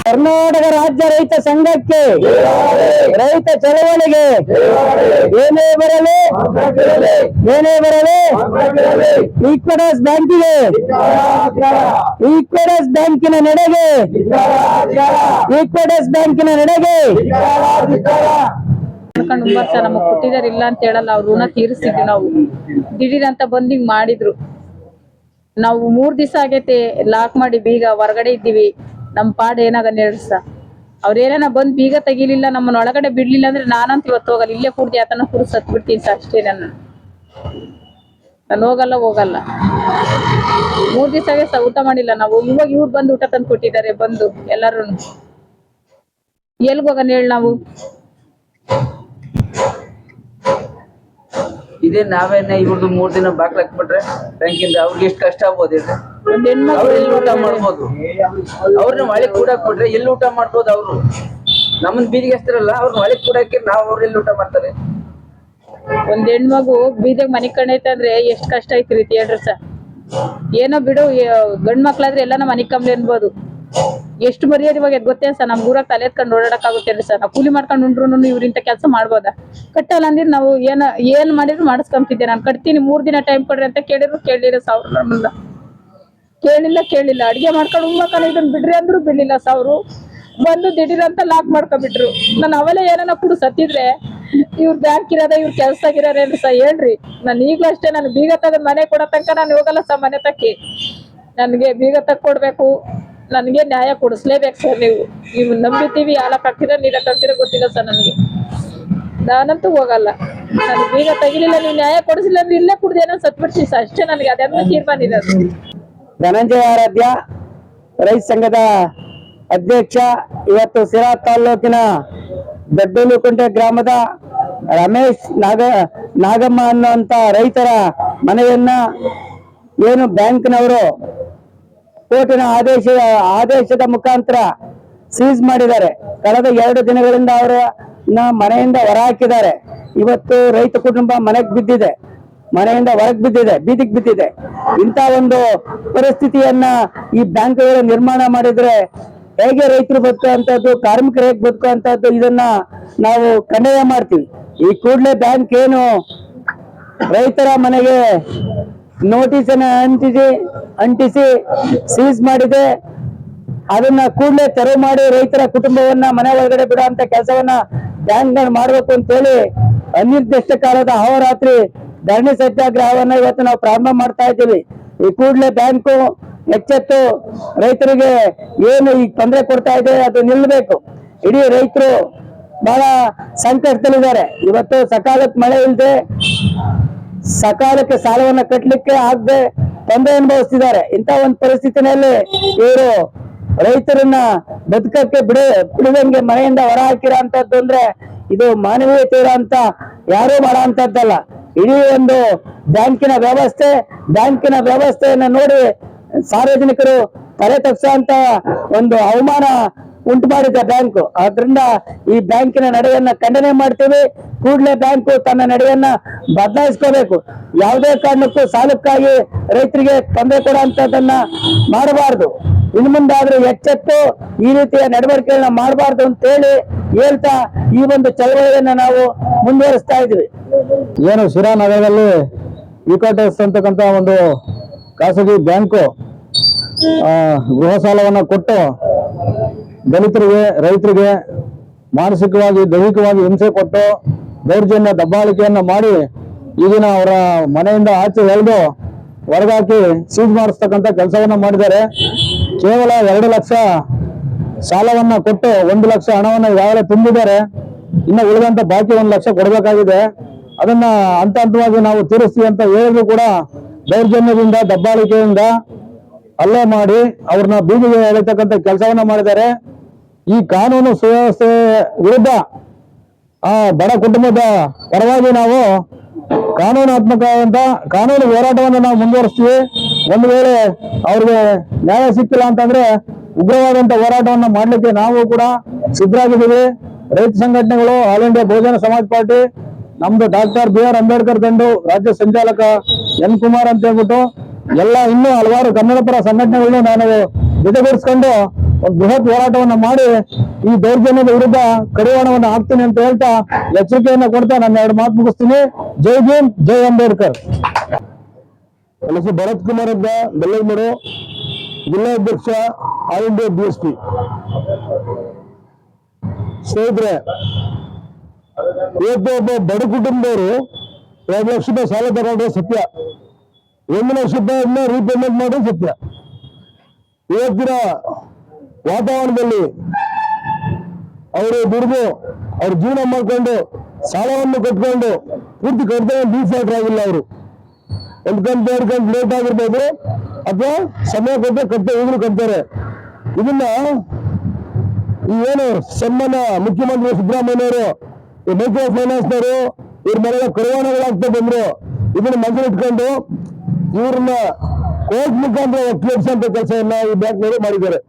ಕರ್ನಾಟಕ ರಾಜ್ಯ ರೈತ ಸಂಘಕ್ಕೆ, ರೈತ ಚಳವಳಿಗೆ ಏನೇ ಬರಲಿ ಈಕ್ವಿಟಸ್ ಬ್ಯಾಂಕಿಗೆ, ಈಕ್ವಿಟಸ್ ಬ್ಯಾಂಕಿನ ನಡೆಗೆ ನಮಗ್ ಕೊಟ್ಟಿದಾರ ಇಲ್ಲ ಅಂತ ಹೇಳಲ್ಲ. ಅವ್ರ ಋಣ ತೀರಿಸ್ತಿದ್ವಿ ನಾವು. ದಿಢೀರ್ ಅಂತ ಬಂದ್ ಹಿಂಗ್ ಮಾಡಿದ್ರು. ನಾವು 3 ದಿವಸ ಆಗೈತೆ ಲಾಕ್ ಮಾಡಿ ಬೀಗ ಹೊರಗಡೆ ಇದ್ದೀವಿ. ನಮ್ ಪಾಡ್ ಏನಾಗನ್ ಹೇಳ್ಸ. ಅವ್ರೇನ ಬಂದ್ ಬೀಗ ತೆಗಿಲಿಲ್ಲ, ನಮ್ಮನ್ನ ಒಳಗಡೆ ಬಿಡ್ಲಿಲ್ಲ ಅಂದ್ರೆ ನಾನಂತ ಇವತ್ತು ಹೋಗಲ್ಲ. ಇಲ್ಲೇ ಕುಡ್ದು ಯಾತನ ಕುಡ್ ಸತ್ ಬಿಡ್ತೀನಿ ಅಷ್ಟೇ. ನಾನು ಹೋಗಲ್ಲ. 3 ದಿವಸ ಆಗೈತೆ ಊಟ ಮಾಡಿಲ್ಲ ನಾವು. ಇವಾಗ ಇವ್ರು ಬಂದು ಊಟ ತಂದು ಕೊಟ್ಟಿದ್ದಾರೆ. ಬಂದು ಎಲ್ಲಾರು ಎಲ್ಗ್ ಹೋಗನ್ ಹೇಳಿ ನಾವು. ಇದೇ ನಾವೇನೆ ಇವ್ರದ್ದು 3 ದಿನ ಬಾಕ್ಲ ಹಾಕ್ಬಿಟ್ರೆ ಬ್ಯಾಂಕಿಂದ ಅವ್ರಿಗೆ ಎಷ್ಟು ಕಷ್ಟ ಆಗ್ಬೋದು ಹೇಳಿ. ಅವ್ರು ಎಲ್ಲಿ ಊಟ ಮಾಡ್ಬೋದು? ಅವ್ರನ್ನ ಮಳೆ ಕೂಡಾಕ್ಬಿಟ್ರೆ ಎಲ್ಲಿ ಊಟ ಮಾಡ್ಬೋದು? ಅವ್ರು ನಮ್ಮನ್ ಬೀದಿಗೆ ಹಚ್ತಾರಲ್ಲ, ಅವ್ರ ಮಳೆ ಕೂಡಾಕಿ ನಾವು ಅವ್ರ ಎಲ್ಲಿ ಊಟ ಮಾಡ್ತಾರೆ? ಒಂದ್ ಹೆಣ್ಮಗು ಬೀದಿಗೆ ಮನೆ ಕಂಡೈತೆ ಅಂದ್ರೆ ಎಷ್ಟ್ ಕಷ್ಟ ಐತಿ ಹೇಳ್ರಿ ಸರ್. ಏನೋ ಬಿಡು, ಗಂಡ್ ಮಕ್ಳಾದ್ರೆ ಎಲ್ಲಾನ ಮನೆ ಕಂಬ್ಲಿ ಅನ್ಬೋದು. ಎಷ್ಟು ಮರ್ಯಾದೆ ಇವಾಗ ಗೊತ್ತೇನ್ ಸರ್? ನಮ್ ಊರಾಗ ತಲೆ ಎತ್ಕೊಂಡು ಓಡಾಡಕ್ ಆಗುತ್ತೇನ್ರಿ ಸರ್? ನಾವು ಕೂಲಿ ಮಾಡ್ಕೊಂಡು ಉಂಡ್ರು ಇವ್ರಿಂತ ಕೆಲಸ ಮಾಡ್ಬೋದಾ? ಕಟ್ಟಲ್ಲ ಅಂದಿರ್ ನಾವು ಏನ್ ಮಾಡಿದ್ರು ಮಾಡಿಸ್ಕೊಂತಿದ್ದೆ. ನಾನು ಕಟ್ತೀನಿ 3 ದಿನ ಟೈಮ್ ಕೊಡ್ರಿ ಅಂತ ಕೇಳಿರ ಸಾವಿರ ನಮ್ಮನ್ನ ಕೇಳಿಲ್ಲ. ಅಡ್ಗೆ ಮಾಡ್ಕೊಂಡು ಉಣ್ಮಕ್ಕನ ಇದನ್ನ ಬಿಡ್ರಿ ಅಂದ್ರು ಬಿಡ್ಲಿಲ್ಲ. ಸಾವಿರ ಬಂದು ದಿಢೀರ್ ಅಂತ ಲಾಕ್ ಮಾಡ್ಕೊಬಿಟ್ರು. ನಾನು ಅವೆಲ್ಲ ಏನಾನ ಕುಡು ಸತ್ತಿದ್ರೆ ಇವ್ರ ಬ್ಯಾಂಕ್ ಇರೋದ, ಇವ್ರ ಕೆಲ್ಸ ಆಗಿರೋರೇನ್ರಿ ಸರ್ ಹೇಳ್ರಿ. ನಾನು ಈಗ್ಲೂ ಅಷ್ಟೇ, ನಾನು ಬೀಗ ತಗದ್ ಮನೆ ಕೊಡೋ ತನಕ ನಾನು ಹೋಗಲ್ಲ ಸರ್ ಮನೆ ತಕ್ಕಿ. ನನ್ಗೆ ಬೀಗ ತಕ್ಕೊಡ್ಬೇಕು, ನನ್ಗೆ ನ್ಯಾಯ ಕೊಡಿಸ್ಲೇಬೇಕು ಸರ್. ನೀವು ನಂಬಿತೀವಿ, ಹಾಲಕ್ ಹಾಕ್ತೀರ ನೀರಕ್ ಹಾಕ್ತೀರ ಗೊತ್ತಿಲ್ಲ ಸರ್ ನನ್ಗೆ. ನಾನಂತೂ ಹೋಗಲ್ಲ. ನಾನು ಬೀಗ ತೆಗಿಲಿಲ್ಲ, ನೀವು ನ್ಯಾಯ ಕೊಡಿಸಿಲ್ಲ ಅಂದ್ರೆ ಇಲ್ಲೇ ಕುಡ್ದು ಏನೋ ಸತ್ಬಿಡ್ತೀವಿ ಸರ್ ಅಷ್ಟೇ. ನನಗೆ ಅದೆಲ್ಲ ತೀರ್ಮಾನ ಇರೋದು. ಧನಂಜಯ ಆರಾಧ್ಯ, ರೈತ ಸಂಘದ ಅಧ್ಯಕ್ಷ. ಇವತ್ತು ಸಿರಾ ತಾಲೂಕಿನ ದೊಡ್ಡಲುಕುಂಟೆ ಗ್ರಾಮದ ರಮೇಶ್ ನಾಗಮ್ಮ ಅನ್ನುವಂತ ರೈತರ ಮನೆಯನ್ನ ಏನು ಬ್ಯಾಂಕ್ನವರು ಕೋರ್ಟಿನ ಆದೇಶದ ಮುಖಾಂತರ ಸೀಸ್ ಮಾಡಿದ್ದಾರೆ. ಕಳೆದ 2 ದಿನಗಳಿಂದ ಅವರನ್ನ ಮನೆಯಿಂದ ಹೊರ ಹಾಕಿದ್ದಾರೆ. ಇವತ್ತು ರೈತ ಕುಟುಂಬ ಮನೆಯಿಂದ ಹೊರಗೆ ಬಿದ್ದಿದೆ, ಬೀದಿಗೆ ಬಿದ್ದಿದೆ. ಇಂಥ ಒಂದು ಪರಿಸ್ಥಿತಿಯನ್ನ ಈ ಬ್ಯಾಂಕ್ಗಳು ನಿರ್ಮಾಣ ಮಾಡಿದ್ರೆ ಹೇಗೆ ರೈತರು ಬದುಕುವಂತದ್ದು, ಕಾರ್ಮಿಕರು ಹೇಗೆ ಬದುಕುವಂತದ್ದು, ಇದನ್ನ ನಾವು ಖಂಡನೆ ಮಾಡ್ತೀವಿ. ಈ ಕೂಡಲೇ ಬ್ಯಾಂಕ್ ಏನು ರೈತರ ಮನೆಗೆ ನೋಟಿಸ್ ಅನ್ನ ಅಂಟಿಸಿ ಸೀಸ್ ಮಾಡಿದೆ, ಅದನ್ನ ಕೂಡಲೇ ತೆರವು ಮಾಡಿ ರೈತರ ಕುಟುಂಬವನ್ನ ಮನೆ ಒಳಗಡೆ ಬಿಡುವಂತ ಕೆಲಸವನ್ನ ಬ್ಯಾಂಕ್ಗಳು ಮಾಡ್ಬೇಕು ಅಂತ ಹೇಳಿ ಅನಿರ್ದಿಷ್ಟ ಕಾಲದ ಅಹೋರಾತ್ರಿ ಧರಣಿ ಸತ್ಯಾಗ್ರಹವನ್ನ ಇವತ್ತು ನಾವು ಪ್ರಾರಂಭ ಮಾಡ್ತಾ ಇದ್ದೀವಿ. ಈ ಕೂಡಲೇ ಬ್ಯಾಂಕು ಎಚ್ಚೆತ್ತು ರೈತರಿಗೆ ಏನು ಈ ತೊಂದರೆ ಕೊಡ್ತಾ ಇದೆ ಅದು ನಿಲ್ಲಬೇಕು. ಇಡೀ ರೈತರು ಬಹಳ ಸಂಕಷ್ಟದಲ್ಲಿದ್ದಾರೆ. ಇವತ್ತು ಸಕಾಲಕ್ಕೆ ಮಳೆ ಇಲ್ಲದೆ, ಸಕಾಲಕ್ಕೆ ಸಾಲವನ್ನ ಕಟ್ಟಲಿಕ್ಕೆ ಆಗದೆ ತೊಂದರೆ ಅನುಭವಿಸ್ತಿದ್ದಾರೆ. ಇಂಥ ಒಂದು ಪರಿಸ್ಥಿತಿನಲ್ಲಿ ಇವರು ರೈತರನ್ನ ಬದುಕಕ್ಕೆ ಬಿಡುವಂಗೆ ಮನೆಯಿಂದ ಹೊರ ಹಾಕಿರೋ ಅಂತದ್ದು ಅಂದ್ರೆ ಇದು ಮಾನವೀಯತೆ ಇರೋ ಅಂತ ಯಾರು ಮಾಡೋ ಅಂತದ್ದಲ್ಲ. ಇಡೀ ಒಂದು ಬ್ಯಾಂಕಿನ ವ್ಯವಸ್ಥೆಯನ್ನ ನೋಡಿ ಸಾರ್ವಜನಿಕರು ತಲೆ ತಗ್ಸುವಂತ ಒಂದು ಅವಮಾನ ಉಂಟು ಮಾಡಿದೆ ಬ್ಯಾಂಕು. ಆದ್ರಿಂದ ಈ ಬ್ಯಾಂಕಿನ ನಡೆಯನ್ನ ಖಂಡನೆ ಮಾಡ್ತೀವಿ. ಕೂಡಲೇ ಬ್ಯಾಂಕು ತನ್ನ ನಡೆಯನ್ನ ಬದಲಾಯಿಸ್ಕೋಬೇಕು. ಯಾವುದೇ ಕಾರಣಕ್ಕೂ ಸಾಲಕ್ಕಾಗಿ ರೈತರಿಗೆ ತೊಂದರೆ ಕೊಡುವಂತದನ್ನ ಮಾಡಬಾರ್ದು. ಇನ್ನು ಮುಂದಾದ್ರೂ ಎಚ್ಚೆತ್ತು ಈ ರೀತಿಯ ನಡವಳಿಕೆಗಳನ್ನ ಮಾಡಬಾರ್ದು ಅಂತ ಹೇಳ್ತಾ ಈ ಒಂದು ಚಳವಳಿಯನ್ನ ನಾವು ಮುಂದುವರಿಸ್ತಾ ಇದ್ವಿ. ಏನು ಶಿರಾ ನಗರದಲ್ಲಿ ಈಕ್ವಿಟಸ್ ಅಂತಕ್ಕಂಥ ಒಂದು ಖಾಸಗಿ ಬ್ಯಾಂಕು ಗೃಹ ಸಾಲವನ್ನ ಕೊಟ್ಟು ದಲಿತರಿಗೆ, ರೈತರಿಗೆ ಮಾನಸಿಕವಾಗಿ, ದೈಹಿಕವಾಗಿ ಹಿಂಸೆ ಕೊಟ್ಟು ದೌರ್ಜನ್ಯ ದಬ್ಬಾಳಿಕೆಯನ್ನ ಮಾಡಿ ಈಗಿನ ಅವರ ಮನೆಯಿಂದ ಆಚೆ ಎಳೆದು ಹೊರಗಾಕಿ ಸೀಜ್ ಮಾಡಿಸ್ತಕ್ಕಂಥ ಕೆಲಸವನ್ನ ಮಾಡಿದ್ದಾರೆ. ಕೇವಲ 2 ಲಕ್ಷ ಸಾಲವನ್ನ ಕೊಟ್ಟು 1 ಲಕ್ಷ ಹಣವನ್ನ ಈಗಾಗಲೇ ತುಂಬಿದ್ದಾರೆ. ಇನ್ನು ಉಳಿದಂತ ಬಾಕಿ 1 ಲಕ್ಷ ಕೊಡಬೇಕಾಗಿದೆ. ಅದನ್ನ ಹಂತವಾಗಿ ನಾವು ತೀರಿಸ್ತೀವಿ ಅಂತ ಹೇಳಿದ್ರು ಕೂಡ ದೌರ್ಜನ್ಯದಿಂದ, ದಬ್ಬಾಳಿಕೆಯಿಂದ ಹಲ್ಲೆ ಮಾಡಿ ಅವ್ರನ್ನ ಬೀದಿಗೆ ಎಳೆತಕ್ಕಂಥ ಕೆಲಸವನ್ನ ಮಾಡಿದ್ದಾರೆ. ಈ ಕಾನೂನು ಸುವ್ಯವಸ್ಥೆ ವಿರುದ್ಧ ಆ ಬಡ ಕುಟುಂಬದ ಪರವಾಗಿ ನಾವು ಕಾನೂನು ಹೋರಾಟವನ್ನು ನಾವು ಮುಂದುವರಿಸ್ತೀವಿ. ಒಂದು ವೇಳೆ ಅವ್ರಿಗೆ ನ್ಯಾಯ ಸಿಕ್ಕಿಲ್ಲ ಅಂತಂದ್ರೆ ಉಗ್ರವಾದಂತ ಹೋರಾಟವನ್ನ ಮಾಡ್ಲಿಕ್ಕೆ ನಾವು ಕೂಡ ಸಿದ್ಧರಾಗಿದ್ದೀವಿ. ರೈತ ಸಂಘಟನೆಗಳು, ಆಲ್ ಇಂಡಿಯಾ ಬಹುಜನ ಸಮಾಜ ಪಾರ್ಟಿ, ನಮ್ದು ಡಾಕ್ಟರ್ BR ಅಂಬೇಡ್ಕರ್ ದಂಡು ರಾಜ್ಯ ಸಂಚಾಲಕ N ಕುಮಾರ್ ಅಂತ ಹೇಳ್ಬಿಟ್ಟು ಎಲ್ಲ ಇನ್ನೂ ಹಲವಾರು ಕನ್ನಡ ಪರ ಸಂಘಟನೆಗಳನ್ನು ನಾನು ಜೊತೆಗೂಡಿಸ್ಕೊಂಡು ಒಂದು ಬೃಹತ್ ಹೋರಾಟವನ್ನ ಮಾಡಿ ಈ ದೌರ್ಜನ್ಯದ ವಿರುದ್ಧ ಕಡಿವಾಣವನ್ನು ಹಾಕ್ತೀನಿ ಅಂತ ಹೇಳ್ತಾ ಎಚ್ಚರಿಕೆಯನ್ನ ಕೊಡ್ತಾ ನಾನು 2 ಮಾತು ಮುಗಿಸ್ತೀನಿ. ಜೈ ಭೀಮ್, ಜೈ ಅಂಬೇಡ್ಕರ್. ನನ್ನ ಹೆಸರು ಭರತ್ ಕುಮಾರ್ ಅಂತ, ಬೆಳ್ಳೂರು ಜಿಲ್ಲಾಧ್ಯಕ್ಷ, ಆಲ್ ಇಂಡಿಯಾ BSP. ಸ್ನೇಹಿತರೆ, ಇವತ್ತು ಒಬ್ಬ ಬಡ ಕುಟುಂಬದವರು 2 ಲಕ್ಷ ರೂಪಾಯಿ ಸಾಲ ತಗೊಂಡ್ರೆ ಸತ್ಯ, 1 ಲಕ್ಷ ರೂಪಾಯಿಯನ್ನ ರೀಪೇಮೆಂಟ್ ಮಾಡೋದು ಸತ್ಯ. ಇವತ್ತಿನ ವಾತಾವರಣದಲ್ಲಿ ಅವರು ದುಡಿದು ಅವ್ರ ಜೀವನ ಮಾಡ್ಕೊಂಡು ಸಾಲವನ್ನು ಕಟ್ಕೊಂಡು ಪೂರ್ತಿ ಕಟ್ತಾರೆ, ಡಿಫಾಲ್ಟರ್ ಆಗಿಲ್ಲ. ಅವರು 1 ಕಂತು 2 ಕಂತು ಲೇಟ್ ಆಗಿರ್ಬೋದು ಅಥವಾ ಸಮಯ ಕೊಟ್ಟರೆ ಕಟ್ಟ ಈಗಲೂ ಕಟ್ತಾರೆ. ಇದನ್ನ ಏನು ಸನ್ಮಾನ ಮುಖ್ಯಮಂತ್ರಿ ಸಿದ್ದರಾಮಯ್ಯವರು ಈ ಮೈಕ್ರೋ ಫೈನಾನ್ಸ್ನವರು ಇವ್ರ ಮನೆಯ ಕಡಿವಾಣಗಳಾಗ್ತಾ ಬಂದ್ರು. ಇದನ್ನ ಮನಸ್ಸಲ್ಲಿ ಇಟ್ಕೊಂಡು ಇವ್ರನ್ನ ಕೋರ್ಟ್ ಮುಖಾಂತರ ಒಕ್ಕಲಿಸಂತ ಕೆಲಸವನ್ನ ಈ ಬ್ಯಾಂಕ್ನವರು ಮಾಡಿದ್ದಾರೆ.